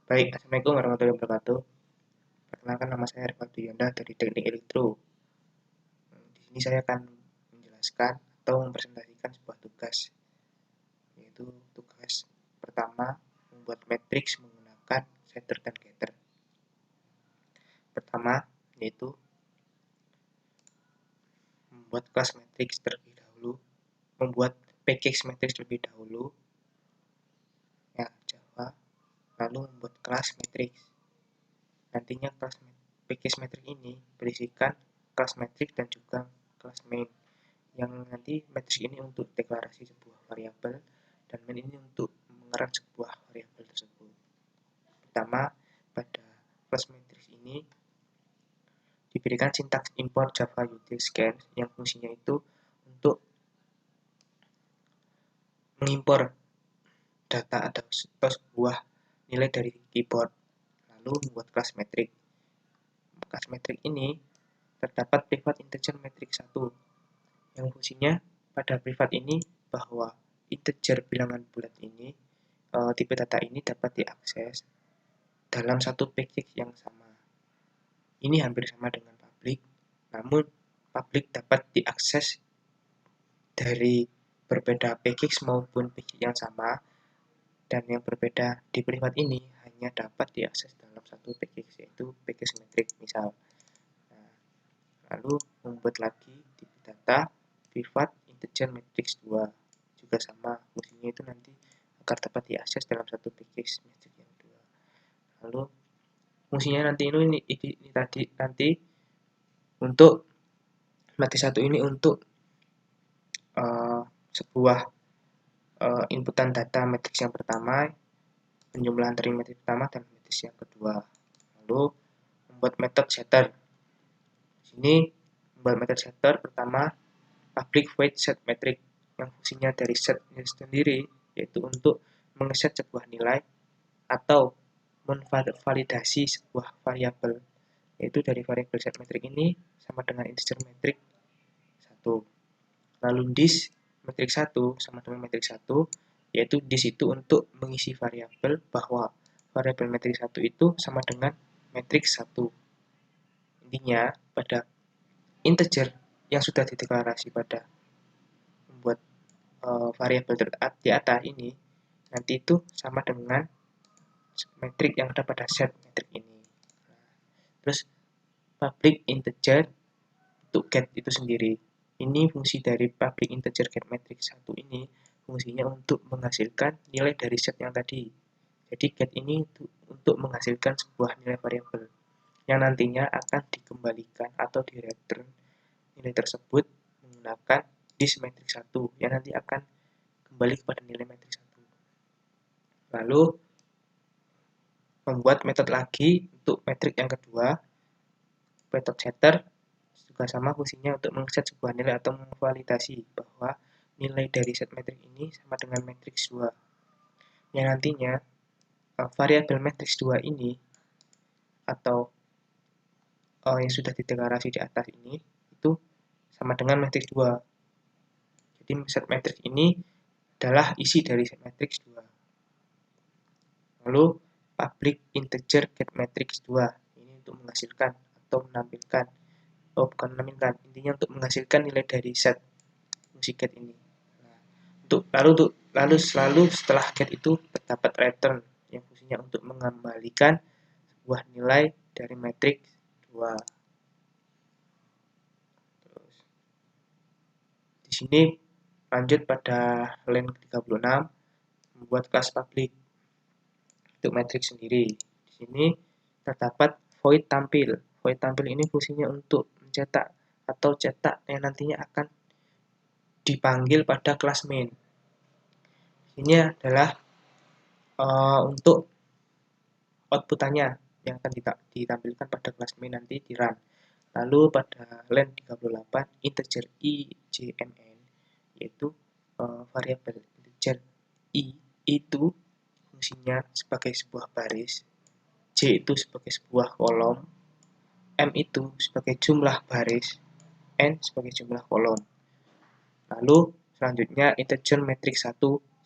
Baik, Assalamualaikum warahmatullahi wabarakatuh. Perkenalkan, nama saya Rifat Yonda dari Teknik Elektro. Di sini saya akan menjelaskan atau mempresentasikan sebuah tugas, yaitu tugas pertama membuat matriks menggunakan setter dan getter. Pertama, yaitu membuat kelas matriks terlebih dahulu, membuat package matriks terlebih dahulu, ya Java, lalu membuat kelas matriks. Nantinya kelas package matriks ini berisikan kelas matriks dan juga kelas main, yang nanti matriks ini untuk deklarasi sebuah variabel dan main ini untuk mengeran sebuah variabel tersebut. Pertama, pada kelas matriks ini diberikan sintaks import Java util scan yang fungsinya itu untuk mengimpor data atau sebuah nilai dari keyboard, lalu membuat kelas metrik. Kelas metrik ini terdapat privat integer metrik 1 yang fungsinya pada privat ini bahwa integer bilangan bulat ini, tipe data ini dapat diakses dalam satu package yang sama. Ini hampir sama dengan public, namun public dapat diakses dari berbeda package maupun package yang sama, dan yang berbeda di privat ini hanya dapat diakses dalam satu package, yaitu package metrik misal. Nah, lalu membuat lagi tipe data privat integer matrix 2 juga sama, fungsinya itu nanti agar dapat diakses dalam satu package matrix yang dua. Lalu fungsinya nanti ini tadi nanti untuk matrix 1 ini untuk sebuah inputan data matrix yang pertama, penjumlahan dari matrix pertama dan matrix yang kedua. Lalu membuat metode setter. Di sini membuat metode setter pertama public void set metric yang fungsinya dari set sendiri, yaitu untuk mengeset sebuah nilai atau memvalidasi sebuah variabel, yaitu dari variabel set metric ini sama dengan integer metric 1. Lalu this metric 1 sama dengan metric 1, yaitu this itu untuk mengisi variabel bahwa variabel metric 1 itu sama dengan metric 1. Intinya pada integer yang sudah dideklarasi pada membuat variabel di atas ini nanti itu sama dengan metrik yang ada pada set metrik ini. Terus public integer untuk get itu sendiri. Ini fungsi dari public integer get matrix 1 ini fungsinya untuk menghasilkan nilai dari set yang tadi. Jadi get ini untuk menghasilkan sebuah nilai variabel yang nantinya akan dikembalikan atau di return nilai tersebut menggunakan this matrix 1 yang nanti akan kembali kepada nilai matrix 1. Lalu membuat metode lagi untuk metrik yang kedua, metode setter, juga sama fungsinya untuk mengeset sebuah nilai atau memvalidasi bahwa nilai dari set metrik ini sama dengan matriks 2. Yang nantinya variabel matriks 2 ini atau yang sudah dideklarasi di atas ini itu sama dengan matriks 2. Jadi set matriks ini adalah isi dari set matriks 2. Lalu public integer get matrix 2 ini untuk menghasilkan atau menampilkan, intinya untuk menghasilkan nilai dari set fungsi get ini. Nah, lalu selalu setelah get itu terdapat return yang fungsinya untuk mengembalikan sebuah nilai dari matrix 2. Terus di sini lanjut pada line 36 membuat kelas public untuk matrix sendiri. Di sini terdapat void tampil. Void tampil ini fungsinya untuk mencetak atau cetak yang nantinya akan dipanggil pada kelas main. Ini adalah untuk outputannya yang akan ditampilkan pada kelas main nanti di run. Lalu pada line 38 integer ijmn, yaitu variabel integer i itu fungsinya sebagai sebuah baris, j itu sebagai sebuah kolom, m itu sebagai jumlah baris, n sebagai jumlah kolom. Lalu selanjutnya integer matrix 1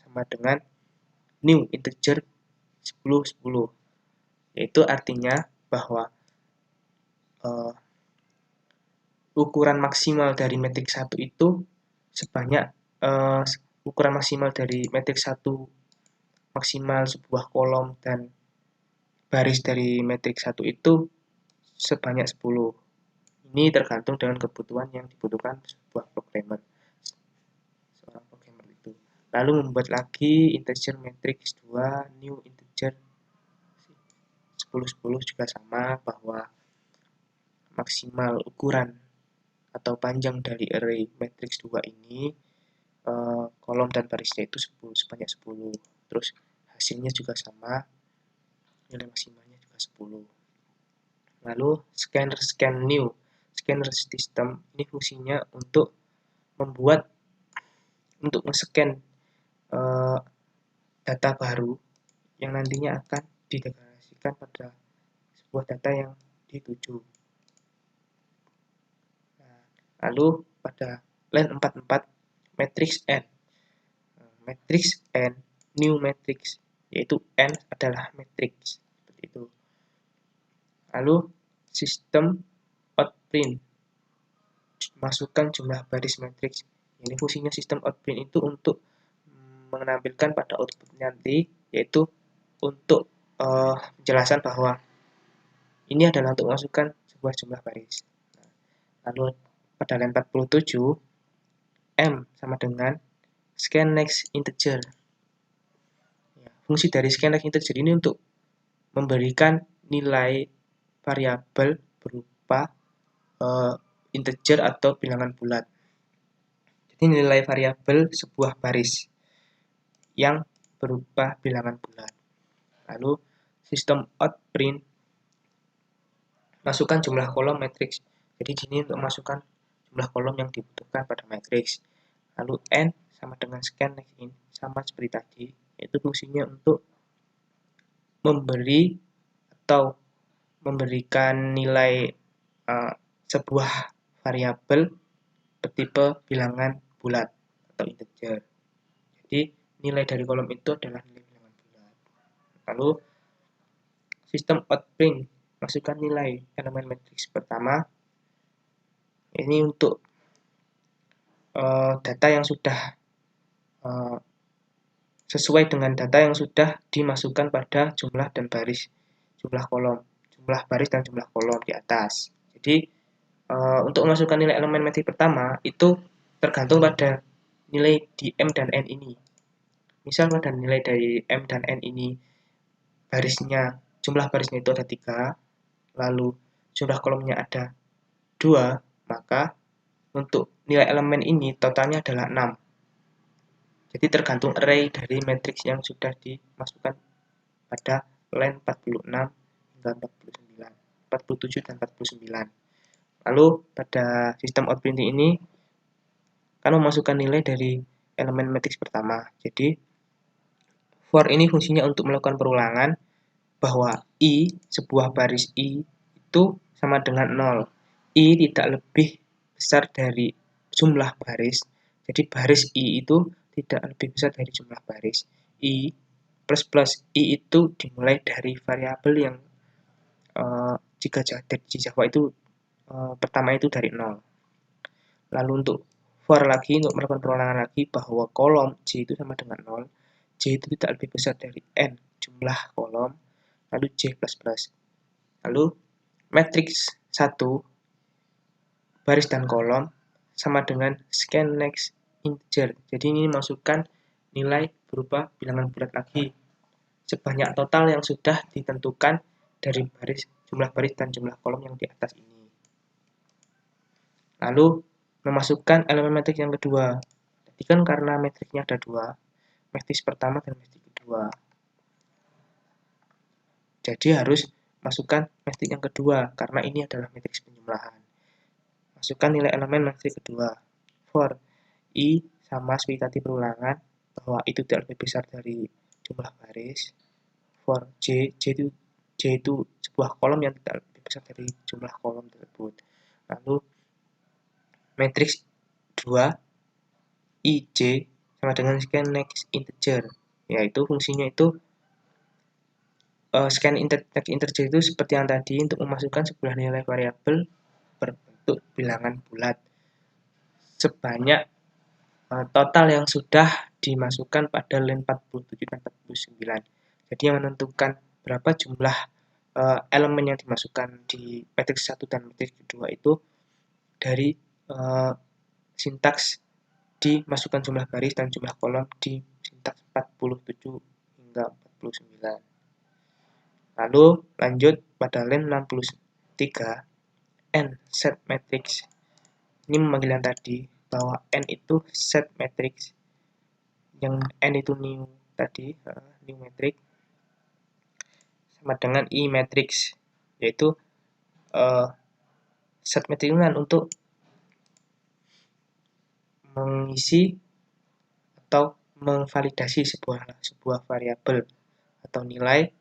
sama dengan new integer 10 10. yaitu artinya bahwa ukuran maksimal dari matriks 1 itu sebanyak ukuran maksimal dari matriks 1 maksimal sebuah kolom dan baris dari matriks 1 itu sebanyak 10. Ini tergantung dengan kebutuhan yang dibutuhkan seorang programmer itu. Lalu membuat lagi integer matrix 2 new integer 10 juga sama, bahwa maksimal ukuran atau panjang dari array matrix 2 ini kolom dan barisnya itu sebanyak 10. Terus hasilnya juga sama, nilai maksimalnya juga 10. Lalu scan new. Scanner system ini fungsinya untuk men-scan data baru yang nantinya akan dideklarasikan pada sebuah data yang dituju. Nah, lalu pada line 44 matrix n. Matrix n new matrix, yaitu n adalah matrix seperti itu. Lalu sistem outprint, masukkan jumlah baris matriks. Ini fungsinya sistem outprint itu untuk menampilkan pada output nanti, yaitu untuk penjelasan bahwa ini adalah untuk masukkan sebuah jumlah baris. Lalu pada line 47 m sama dengan scan next integer. Fungsi dari scan next integer ini untuk memberikan nilai variabel berupa integer atau bilangan bulat. Jadi nilai variabel sebuah baris yang berupa bilangan bulat. Lalu sistem outprint, masukkan jumlah kolom matriks. Jadi sini untuk masukkan jumlah kolom yang dibutuhkan pada matriks. Lalu n sama dengan scan next in, sama seperti tadi, yaitu fungsinya untuk memberi atau memberikan nilai sebuah variabel bertipe bilangan bulat atau integer. Jadi nilai dari kolom itu adalah nilai bilangan bulat. Lalu sistem outprint, masukkan nilai elemen matriks pertama. Ini untuk data yang sudah sesuai dengan data yang sudah dimasukkan pada jumlah dan baris, jumlah baris dan jumlah kolom di atas. Jadi untuk memasukkan nilai elemen matriks pertama itu tergantung pada nilai di m dan n ini. Misal pada nilai dari m dan n ini jumlah barisnya itu ada 3, lalu jumlah kolomnya ada 2, maka untuk nilai elemen ini totalnya adalah 6. Jadi tergantung array dari matriks yang sudah dimasukkan pada line 46 hingga 49, 47 dan 49. Lalu pada sistem outprinting ini kan memasukkan nilai dari elemen matriks pertama. Jadi for ini fungsinya untuk melakukan perulangan bahwa i, sebuah baris i itu sama dengan 0. I tidak lebih besar dari jumlah baris. Jadi baris i itu tidak lebih besar dari jumlah baris. I plus i itu dimulai dari variabel yang jika di Java itu pertama itu dari 0. Lalu untuk for lagi, untuk melakukan perulangan lagi bahwa kolom j itu sama dengan 0. J itu tidak lebih besar dari n jumlah kolom, lalu j plus. Lalu matriks 1 baris dan kolom sama dengan scan next integer. Jadi ini masukkan nilai berupa bilangan bulat lagi sebanyak total yang sudah ditentukan dari jumlah baris dan jumlah kolom yang di atas ini. Lalu memasukkan elemen matriks yang kedua. Jadi kan karena matriksnya ada 2, matriks pertama dan matriks kedua. Jadi harus masukkan matriks yang kedua karena ini adalah matriks penjumlahan. Masukkan nilai elemen matriks kedua. For i sama seperti tadi perulangan bahwa itu tidak lebih besar dari jumlah baris. For j itu sebuah kolom yang tidak lebih besar dari jumlah kolom tersebut. Lalu matriks 2 ij sama dengan scan next integer, yaitu fungsinya itu scan integer itu seperti yang tadi, untuk memasukkan sebuah nilai variabel berbentuk bilangan bulat sebanyak total yang sudah dimasukkan pada line 47 dan 49. Jadi yang menentukan berapa jumlah elemen yang dimasukkan di matriks 1 dan matriks kedua itu dari sintaks dimasukkan jumlah baris dan jumlah kolom di sintaks 47 hingga 49. Lalu lanjut pada line 63, n set matrix. Ini memanggil yang tadi bahwa n itu set matrix, yang n itu new tadi, new matrix sama dengan i matrix, yaitu set matrix kan untuk mengisi atau memvalidasi sebuah variabel atau nilai.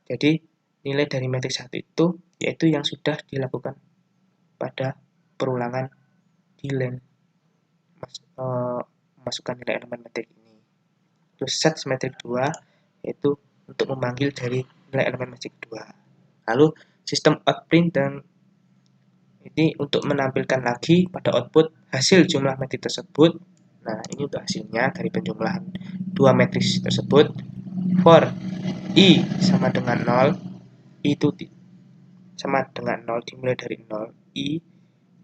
Jadi nilai dari matriks 1 itu yaitu yang sudah dilakukan pada perulangan di line masukkan nilai elemen matriks ini. Terus set matriks 2 yaitu untuk memanggil dari nilai elemen matriks 2. Lalu sistem outprint dan ini untuk menampilkan lagi pada output hasil jumlah matriks tersebut. Nah, ini untuk hasilnya dari penjumlahan dua matriks tersebut. For i sama dengan 0, i itu sama dengan 0 dimulai dari 0, i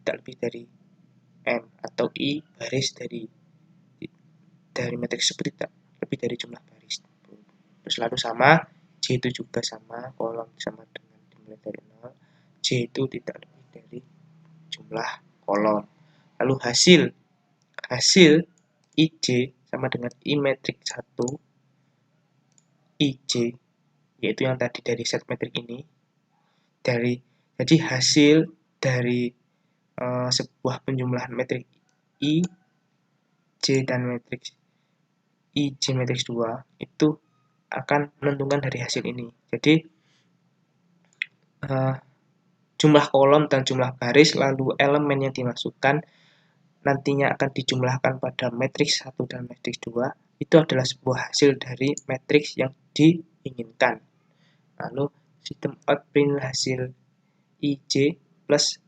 tidak lebih dari m, atau i baris dari matriks tersebut tidak lebih dari jumlah baris. Terus lalu sama, j itu juga sama, kolom sama dengan dimulai dari 0, j itu tidak lebih dari jumlah kolom. Lalu hasil ij sama dengan i matriks 1 ij, yaitu yang tadi dari set matriks ini. Jadi hasil dari sebuah penjumlahan matriks i, j dan matriks ij matriks 2 itu akan menentukan dari hasil ini. Jadi jumlah kolom dan jumlah baris lalu elemen yang dimasukkan nantinya akan dijumlahkan pada matriks 1 dan matriks 2 itu adalah sebuah hasil dari matriks yang diinginkan. Lalu sistem outprint hasil ij plus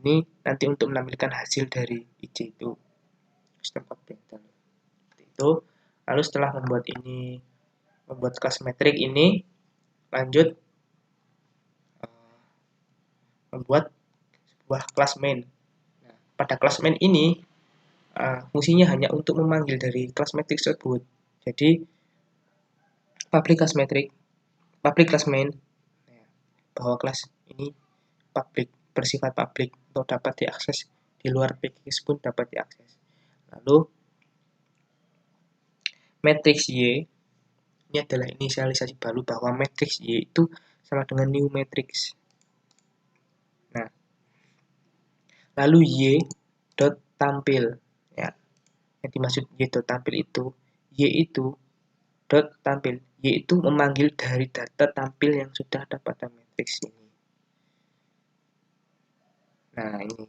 ini nanti untuk menampilkan hasil dari ij itu sistem outprint itu. Lalu setelah membuat kelas metrik ini, lanjut membuat sebuah kelas main. Nah, pada kelas main ini fungsinya hanya untuk memanggil dari kelas metrik tersebut. Jadi public class main bahwa kelas ini public, bersifat public atau dapat diakses di luar package pun dapat diakses. Lalu matriks y ini adalah inisialisasi baru bahwa matriks y itu sama dengan new matrix. Nah, lalu y dot tampil, ya, yang dimaksud y dot tampil itu dot tampil, y itu memanggil dari data tampil yang sudah ada pada matriks ini. Nah, ini.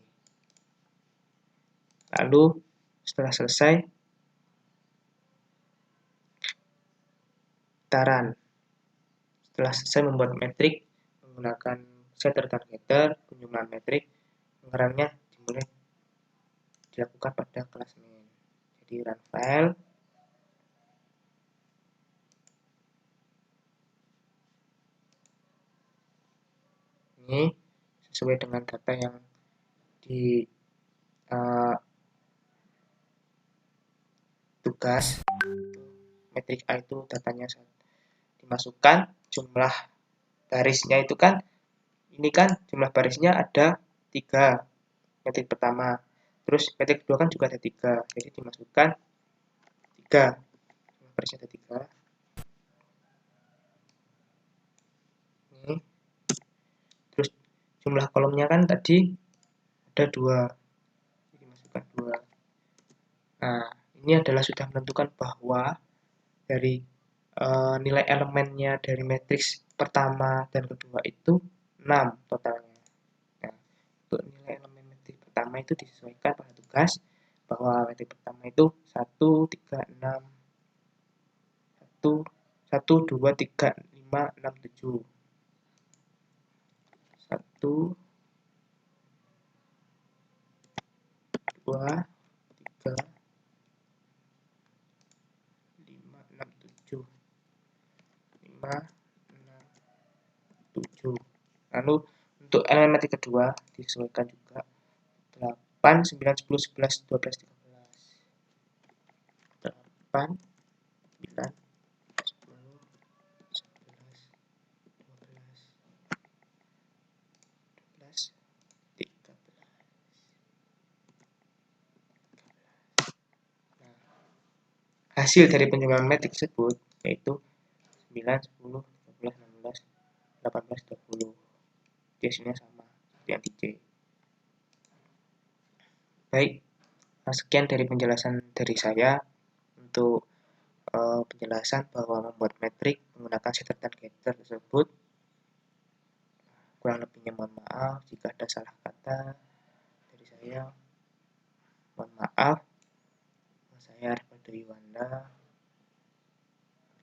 Lalu setelah selesai putaran. Setelah selesai membuat metrik menggunakan setter dan getter, penjumlahan metrik penggeraknya dimulai dilakukan pada kelas main. Jadi run file. Ini sesuai dengan data yang di tugas. Metrik A itu datanya dimasukkan, jumlah barisnya itu kan, ini kan jumlah barisnya ada 3 metrik pertama, terus metrik kedua kan juga ada 3, jadi dimasukkan 3, jumlah barisnya ada 3. Ini. Terus jumlah kolomnya kan tadi ada 2, jadi dimasukkan 2. Nah, ini adalah sudah menentukan bahwa dari nilai elemennya dari matriks pertama dan kedua itu 6 totalnya. Nah, untuk nilai elemen matriks pertama itu disesuaikan pada tugas bahwa matriks pertama itu 1, 3, 6, 1, 2, 3, 5, 567. 1, 2, 3, 5, 6, 7. 5, 6, 7. Lalu untuk elemen kedua disesuaikan juga 8, 9, 10, 11, 12, 13. 8, 9, 10, 11, 12, 13. Hasil dari penjumlahan metrik tersebut yaitu 9, 10, 12, 16, 18, 20. Di hasilnya sama seperti anti C. Baik, sekian dari penjelasan dari saya untuk penjelasan bahwa membuat metrik menggunakan setter dan getter tersebut. Kurang lebihnya mohon maaf jika ada salah kata dari saya. Mohon maaf. Saya Arif Yuwanda.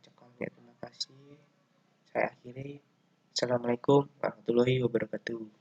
Ucapkan terima kasih. Saya akhiri. Assalamualaikum warahmatullahi wabarakatuh.